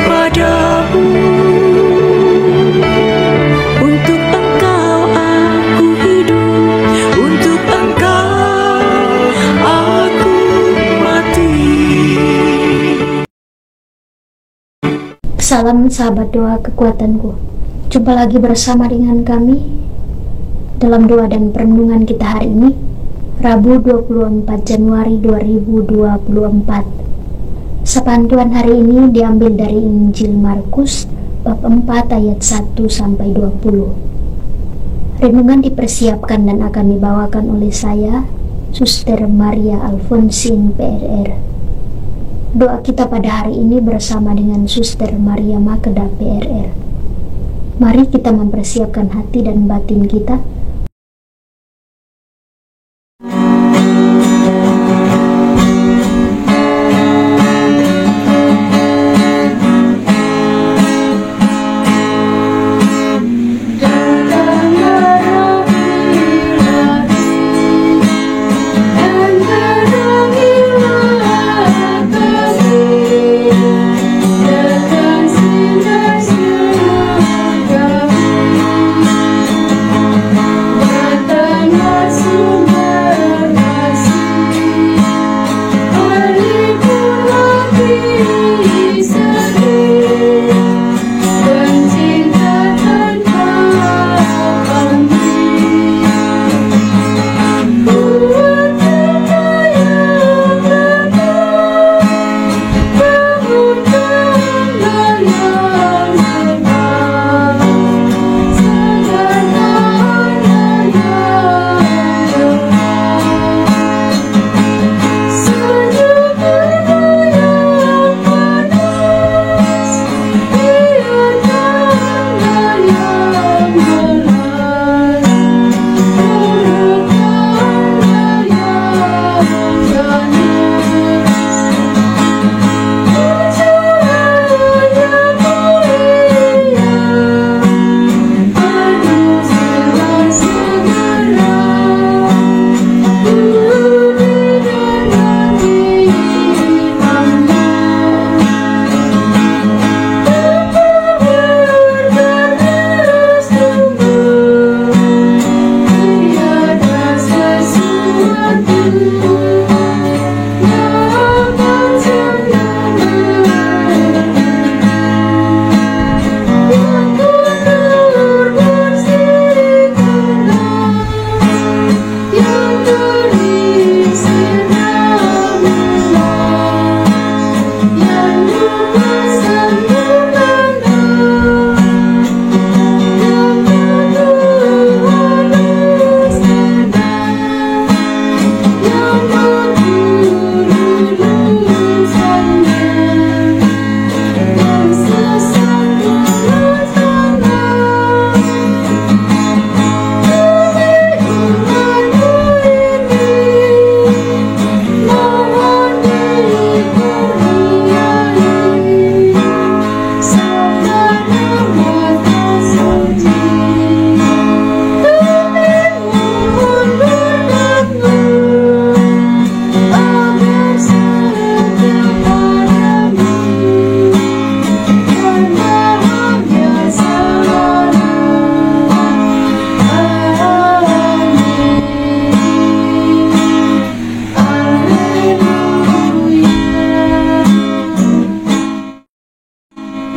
padamu. Untuk Engkau aku hidup, untuk Engkau aku mati. Salam sahabat doa kekuatanku. Jumpa lagi bersama dengan kami dalam doa dan perenungan kita hari ini, Rabu 24 Januari 2024. Sapaan Tuhan hari ini diambil dari Injil Markus bab 4 ayat 1 sampai 20. Renungan dipersiapkan dan akan dibawakan oleh saya, Suster Maria Alfonsin PRR. Doa kita pada hari ini bersama dengan Suster Maria Makeda PRR. Mari kita mempersiapkan hati dan batin kita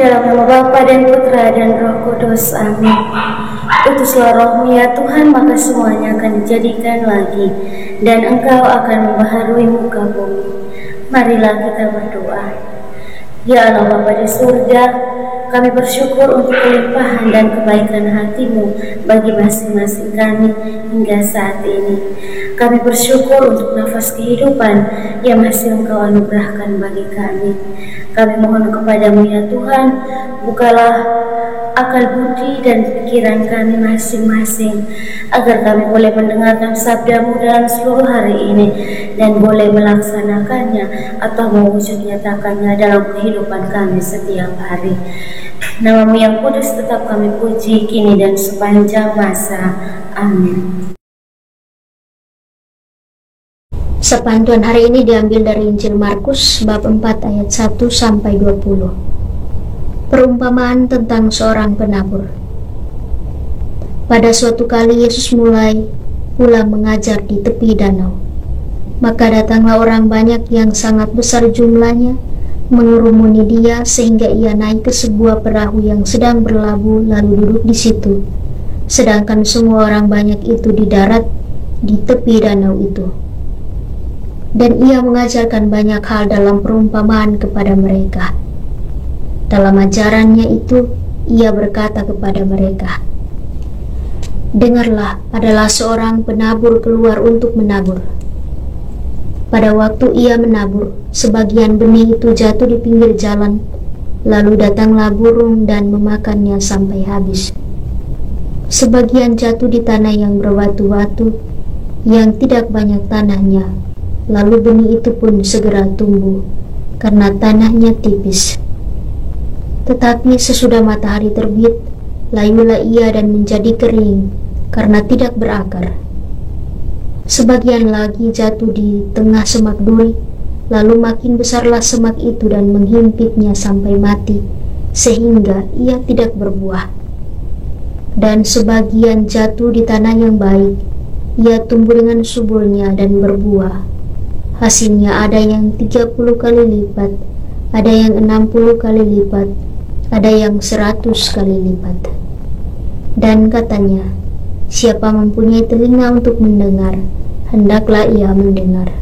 dalam nama Bapa dan Putra dan Roh Kudus. Amin. Utuslah rohmu ya Tuhan, maka semuanya akan dijadikan lagi, dan Engkau akan membaharui muka bumi. Marilah kita berdoa. Ya Allah Bapa di surga, kami bersyukur untuk kelimpahan dan kebaikan hati-Mu bagi masing-masing kami hingga saat ini. Kami bersyukur untuk nafas kehidupan yang masih Engkau anugerahkan bagi kami. Kami mohon kepada-Mu ya Tuhan, bukalah akal budi dan pikiran kami masing-masing, agar kami boleh mendengarkan sabda-Mu dalam seluruh hari ini dan boleh melaksanakannya atau mewujud nyatakannya dalam kehidupan kami setiap hari. Nama-Mu yang kudus tetap kami puji kini dan sepanjang masa. Amin. Sapaan Tuhan hari ini diambil dari Injil Markus bab 4 ayat 1 sampai 20. Perumpamaan tentang seorang penabur. Pada suatu kali Yesus mulai pula mengajar di tepi danau. Maka datanglah orang banyak yang sangat besar jumlahnya, mengurumuni dia sehingga ia naik ke sebuah perahu yang sedang berlabuh lalu duduk di situ. Sedangkan semua orang banyak itu di darat di tepi danau itu. Dan ia mengajarkan banyak hal dalam perumpamaan kepada mereka. Dalam ajarannya itu, ia berkata kepada mereka, "Dengarlah, adalah seorang penabur keluar untuk menabur. Pada waktu ia menabur, sebagian benih itu jatuh di pinggir jalan, lalu datanglah burung dan memakannya sampai habis. Sebagian jatuh di tanah yang berbatu-batu, yang tidak banyak tanahnya, lalu benih itu pun segera tumbuh, karena tanahnya tipis. Tetapi sesudah matahari terbit, layulah ia dan menjadi kering, karena tidak berakar. Sebagian lagi jatuh di tengah semak duri, lalu makin besarlah semak itu dan menghimpitnya sampai mati, sehingga ia tidak berbuah. Dan sebagian jatuh di tanah yang baik, ia tumbuh dengan suburnya dan berbuah. Hasilnya ada yang 30 kali lipat, ada yang 60 kali lipat, ada yang 100 kali lipat." Dan katanya, "Siapa mempunyai telinga untuk mendengar, hendaklah ia mendengar."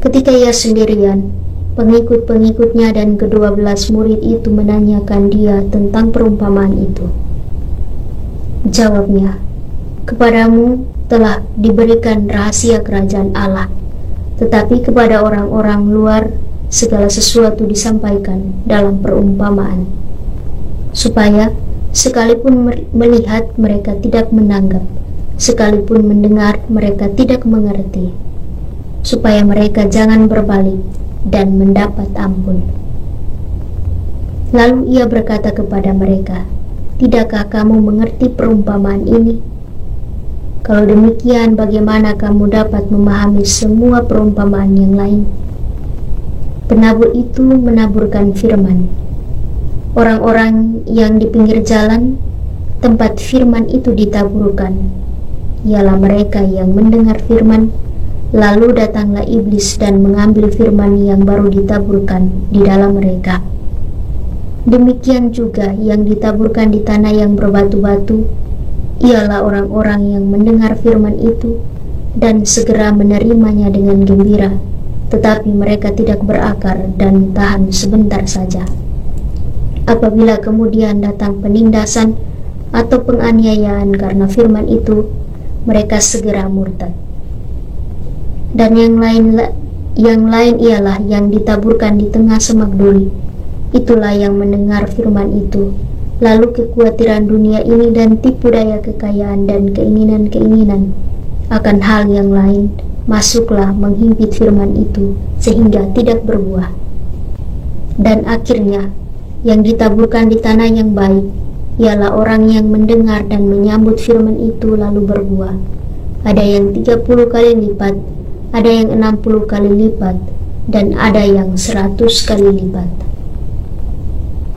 Ketika ia sendirian, pengikut-pengikutnya dan ke-12 murid itu menanyakan dia tentang perumpamaan itu. Jawabnya, "Kepadamu telah diberikan rahasia kerajaan Allah, tetapi kepada orang-orang luar segala sesuatu disampaikan dalam perumpamaan, supaya sekalipun melihat mereka tidak menanggap, sekalipun mendengar mereka tidak mengerti, supaya mereka jangan berbalik dan mendapat ampun." Lalu ia berkata kepada mereka, "Tidakkah kamu mengerti perumpamaan ini? Kalau demikian, bagaimana kamu dapat memahami semua perumpamaan yang lain?" Penabur itu menaburkan firman. Orang-orang yang di pinggir jalan, tempat firman itu ditaburkan, ialah mereka yang mendengar firman, lalu datanglah iblis dan mengambil firman yang baru ditaburkan di dalam mereka. Demikian juga yang ditaburkan di tanah yang berbatu-batu, ialah orang-orang yang mendengar firman itu dan segera menerimanya dengan gembira, tetapi mereka tidak berakar dan tahan sebentar saja. Apabila kemudian datang penindasan atau penganiayaan karena firman itu, mereka segera murtad. Dan yang lain ialah yang ditaburkan di tengah semak duri. Itulah yang mendengar firman itu, lalu kekhawatiran dunia ini dan tipu daya kekayaan dan keinginan-keinginan akan hal yang lain masuklah menghimpit firman itu sehingga tidak berbuah. Dan akhirnya yang ditaburkan di tanah yang baik ialah orang yang mendengar dan menyambut firman itu lalu berbuah. Ada yang 30 kali lipat, ada yang 60 kali lipat, dan ada yang 100 kali lipat.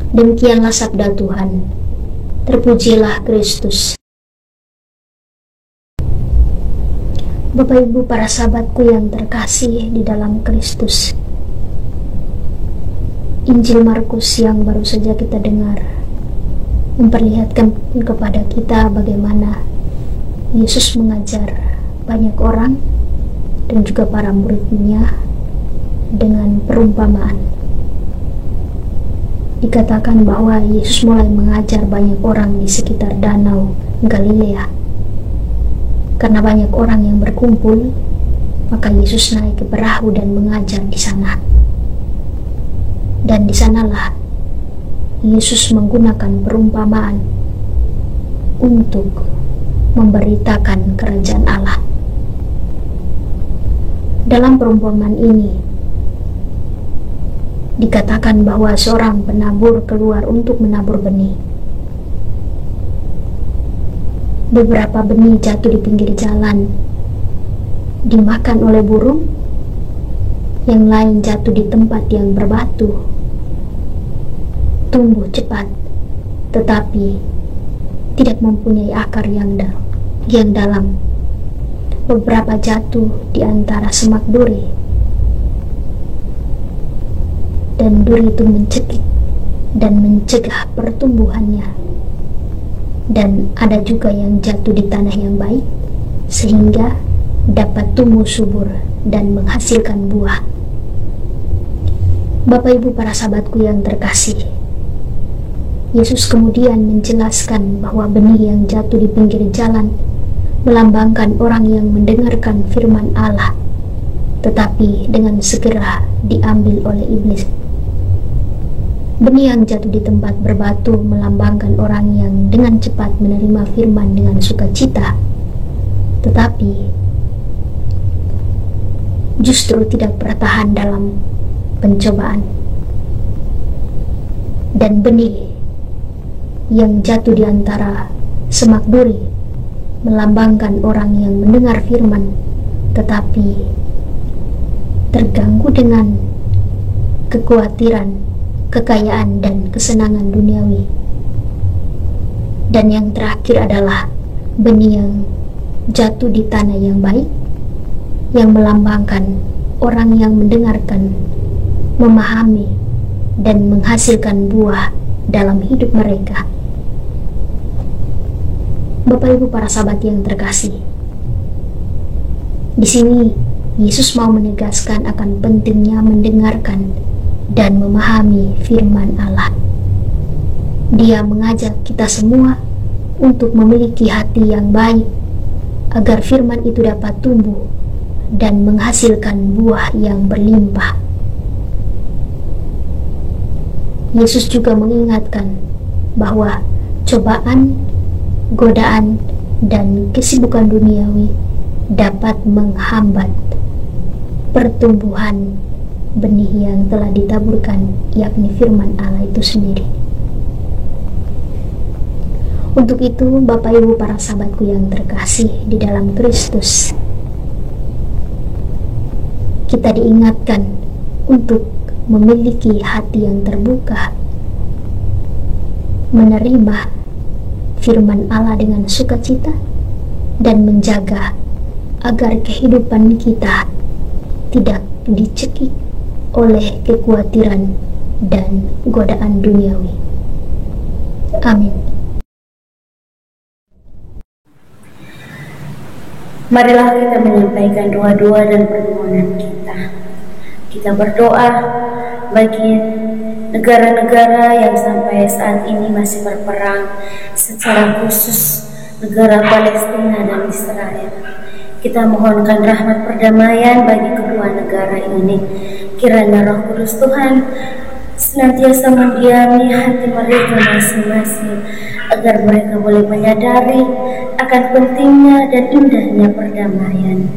Demikianlah sabda Tuhan. Terpujilah Kristus. Bapak Ibu para sahabatku yang terkasih di dalam Kristus, Injil Markus yang baru saja kita dengar memperlihatkan kepada kita bagaimana Yesus mengajar banyak orang dan juga para muridnya dengan perumpamaan. Dikatakan bahwa Yesus mulai mengajar banyak orang di sekitar danau Galilea. Karena banyak orang yang berkumpul, maka Yesus naik ke perahu dan mengajar di sana. Dan di sanalah Yesus menggunakan perumpamaan untuk memberitakan kerajaan Allah. Dalam perumpamaan ini dikatakan bahwa seorang penabur keluar untuk menabur benih. Beberapa benih jatuh di pinggir jalan, dimakan oleh burung. Yang lain jatuh di tempat yang berbatu, tumbuh cepat, tetapi tidak mempunyai akar yang dalam. Beberapa jatuh di antara semak duri, dan duri itu mencekik dan mencegah pertumbuhannya. Dan ada juga yang jatuh di tanah yang baik, sehingga dapat tumbuh subur dan menghasilkan buah. Bapak Ibu para sahabatku yang terkasih, Yesus kemudian menjelaskan bahwa benih yang jatuh di pinggir jalan melambangkan orang yang mendengarkan firman Allah, tetapi dengan segera diambil oleh iblis. Benih yang jatuh di tempat berbatu melambangkan orang yang dengan cepat menerima firman dengan sukacita, tetapi justru tidak bertahan dalam pencobaan. Dan benih yang jatuh di antara semak duri melambangkan orang yang mendengar firman tetapi terganggu dengan kekhawatiran, kekayaan, dan kesenangan duniawi. Dan yang terakhir adalah benih yang jatuh di tanah yang baik, yang melambangkan orang yang mendengarkan, memahami, dan menghasilkan buah dalam hidup mereka. Bapak Ibu para sahabat yang terkasih, di sini Yesus mau menegaskan akan pentingnya mendengarkan dan memahami firman Allah. Dia mengajak kita semua untuk memiliki hati yang baik agar firman itu dapat tumbuh dan menghasilkan buah yang berlimpah. Yesus juga mengingatkan bahwa cobaan, godaan, dan kesibukan duniawi dapat menghambat pertumbuhan benih yang telah ditaburkan, yakni firman Allah itu sendiri. Untuk itu, Bapak Ibu para sahabatku yang terkasih di dalam Kristus, kita diingatkan untuk memiliki hati yang terbuka, menerima firman Allah dengan sukacita, dan menjaga agar kehidupan kita tidak dicekik oleh kekhawatiran dan godaan duniawi. Amin. Marilah kita menyampaikan doa-doa dan permohonan kita. Kita berdoa bagi negara-negara yang sampai saat ini masih berperang, secara khusus negara Palestina dan Israel. Kita mohonkan rahmat perdamaian bagi kedua negara ini. Kiranya Roh Kudus Tuhan senantiasa mendiami hati mereka masing-masing, agar mereka boleh menyadari akan pentingnya dan indahnya perdamaian,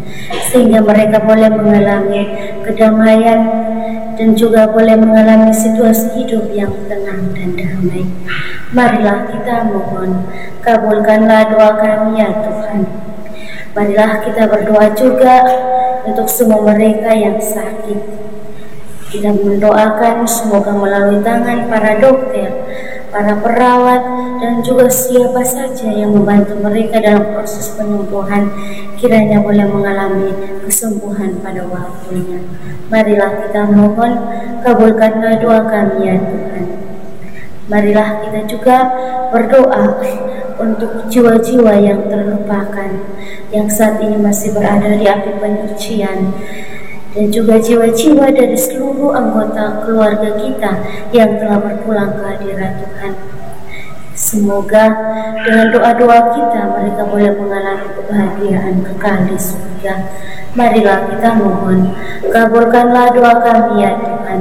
sehingga mereka boleh mengalami kedamaian dan juga boleh mengalami situasi hidup yang tenang dan damai. Marilah kita mohon, kabulkanlah doa kami ya Tuhan. Marilah kita berdoa juga untuk semua mereka yang sakit. Kita mendoakan semoga melalui tangan para dokter, para perawat, dan juga siapa saja yang membantu mereka dalam proses penyembuhan, kiranya boleh mengalami kesembuhan pada waktunya. Marilah kita mohon, kabulkanlah doa kami ya Tuhan. Marilah kita juga berdoa untuk jiwa-jiwa yang terlupakan, yang saat ini masih berada di api penyucian, dan juga jiwa-jiwa dari seluruh anggota keluarga kita yang telah berpulang ke hadirat Tuhan. Semoga dengan doa-doa kita mereka boleh mengalami kebahagiaan kekal di surga. Marilah kita mohon, kabulkanlah doa kami ya Tuhan.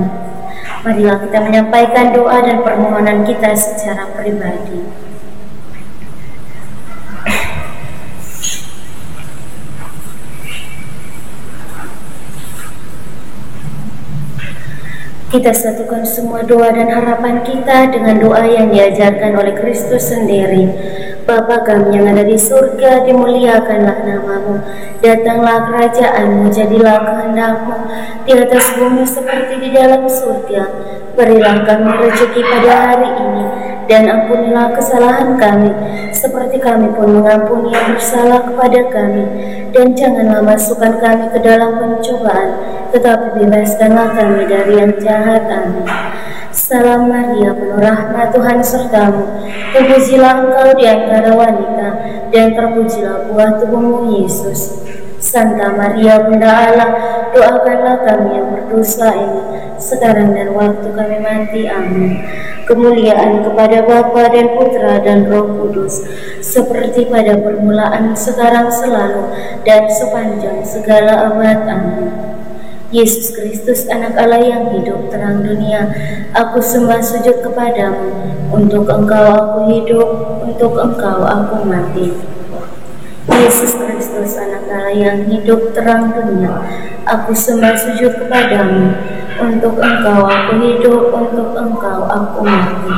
Marilah kita menyampaikan doa dan permohonan kita secara pribadi. Kita satukan semua doa dan harapan kita dengan doa yang diajarkan oleh Kristus sendiri. Bapa kami yang ada di surga, dimuliakanlah namamu. Datanglah kerajaanmu, jadilah kehendakmu di atas bumi seperti di dalam surga. Berilah kami rezeki pada hari ini, dan ampunilah kesalahan kami, seperti kami pun mengampuni yang bersalah kepada kami. Dan janganlah masukkan kami ke dalam pencobaan, tetapi bebaskanlah kami dari yang jahat. Amin. Salam Maria, penuh rahmat, Tuhan sertamu. Terpujilah engkau di antara wanita, dan terpujilah buah tubuhmu, Yesus. Santa Maria, Bunda Allah, doakanlah kami yang berdosa ini, sekarang dan waktu kami mati. Amin. Kemuliaan kepada Bapa dan Putra dan Roh Kudus, seperti pada permulaan, sekarang, selalu, dan sepanjang segala abad. Amin. Yesus Kristus, anak Allah yang hidup, terang dunia, aku sembah sujud kepadamu. Untuk engkau aku hidup, untuk engkau aku mati. Yesus Kristus, anak Allah yang hidup, terang dunia, aku sembah sujud kepadamu. Untuk engkau aku hidup, untuk engkau aku mati.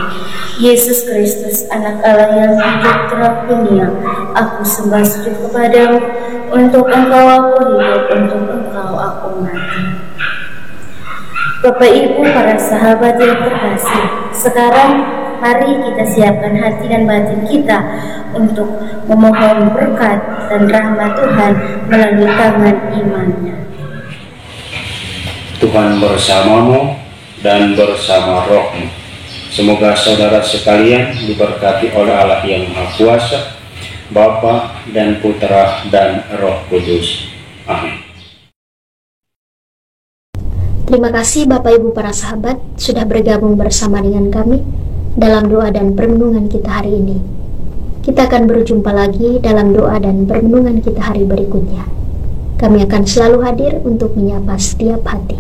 Yesus Kristus, anak Allah yang hidup, terang dunia, aku sembah sujud kepadamu. Untuk engkau aku hidup, untuk engkau aku mati. Bapak Ibu, para sahabat yang terkasih, sekarang mari kita siapkan hati dan batin kita untuk memohon berkat dan rahmat Tuhan melalui tangan imannya. Tuhan bersamamu dan bersama rohmu. Semoga saudara sekalian diberkati oleh Allah yang Maha Kuasa, Bapa dan Putra dan Roh Kudus. Amin. Terima kasih Bapak Ibu para sahabat sudah bergabung bersama dengan kami dalam doa dan permenungan kita hari ini. Kita akan berjumpa lagi dalam doa dan permenungan kita hari berikutnya. Kami akan selalu hadir untuk menyapa setiap hati.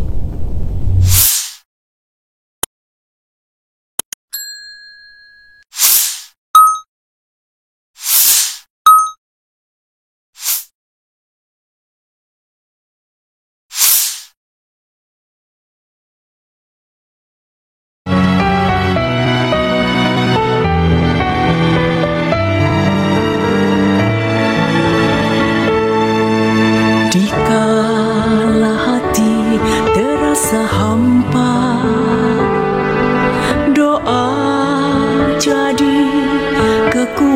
Dikala hati terasa hampa, doa jadi kekuatan.